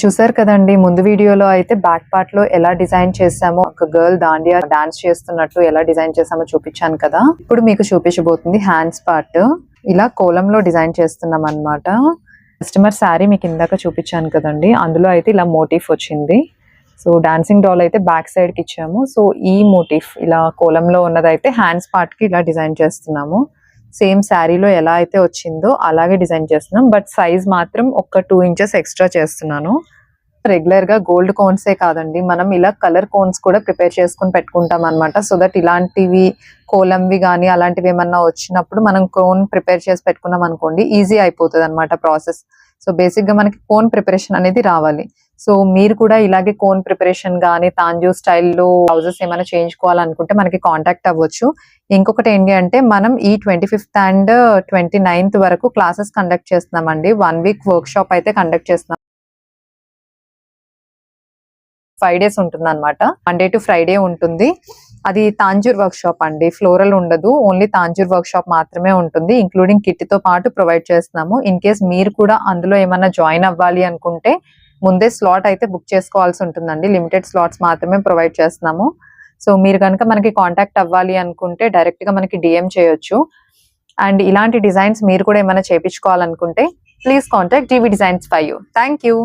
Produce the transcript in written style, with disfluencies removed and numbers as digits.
చూసారు కదండి, ముందు వీడియోలో అయితే బ్యాక్ పార్ట్ లో ఎలా డిజైన్ చేసామో, ఒక గర్ల్ దాండియా డాన్స్ చేస్తున్నట్టు ఎలా డిజైన్ చేసామో చూపించాను కదా. ఇప్పుడు మీకు చూపించబోతుంది హ్యాండ్స్ పార్ట్. ఇలా కోలంలో డిజైన్ చేస్తున్నాం అన్నమాట. కస్టమర్ శారీ మీకు ఇందాక చూపించాను కదండి, అందులో అయితే ఇలా మోటిఫ్ వచ్చింది. సో డాన్సింగ్ డాల్ అయితే బ్యాక్ సైడ్ కి ఇచ్చాము. సో ఈ మోటిఫ్ ఇలా కోలంలో ఉన్నదైతే హ్యాండ్స్ పార్ట్ కి ఇలా డిజైన్ చేస్తున్నాము. సేమ్ శారీలో ఎలా అయితే వచ్చిందో అలాగే డిజైన్ చేస్తున్నాం. బట్ సైజ్ మాత్రం ఒక 2 ఇంచెస్ ఎక్స్ట్రా చేస్తున్నాను. రెగ్యులర్ గా గోల్డ్ కోన్సే కాదండి, మనం ఇలా కలర్ కోన్స్ కూడా ప్రిపేర్ చేసుకుని పెట్టుకుంటాం అనమాట. సో దట్ ఇలాంటివి కోలంవి కానీ అలాంటివి ఏమన్నా వచ్చినప్పుడు మనం కోన్ ప్రిపేర్ చేసి పెట్టుకున్నాం అనుకోండి, ఈజీ అయిపోతుంది అనమాట ప్రాసెస్. సో బేసిక్ గా మనకి కోన్ ప్రిపరేషన్ అనేది రావాలి. సో మీరు కూడా ఇలాగే కోన్ ప్రిపరేషన్ కానీ తాంజూ స్టైల్లో బ్లౌజెస్ ఏమైనా చేయించుకోవాలనుకుంటే మనకి కాంటాక్ట్ అవ్వచ్చు. ఇంకొకటి ఏంటి అంటే, మనం ఈ 25th అండ్ 29th వరకు క్లాసెస్ కండక్ట్ చేస్తున్నామండి. 1 వీక్ వర్క్ షాప్ అయితే కండక్ట్ చేస్తున్నాం. 5 days ఉంటుంది అనమాట. మండే టు ఫ్రైడే ఉంటుంది. అది తాంజూర్ వర్క్ షాప్ అండి, ఫ్లోరల్ ఉండదు, ఓన్లీ తాంజూర్ వర్క్ షాప్ మాత్రమే ఉంటుంది. ఇంక్లూడింగ్ కిట్ తో పాటు ప్రొవైడ్ చేస్తున్నాము. ఇన్ కేస్ మీరు కూడా అందులో ఏమైనా జాయిన్ అవ్వాలి అనుకుంటే ముందే స్లాట్ అయితే బుక్ చేసుకోవాల్సి ఉంటుందండి. లిమిటెడ్ స్లాట్స్ మాత్రమే ప్రొవైడ్ చేస్తున్నాము. సో మీరు కనుక మనకి కాంటాక్ట్ అవ్వాలి అనుకుంటే డైరెక్ట్ గా మనకి డిఎం చేయొచ్చు. అండ్ ఇలాంటి డిజైన్స్ మీరు కూడా ఏమైనా చేయించుకోవాలనుకుంటే please contact GV designs 5. Thank you.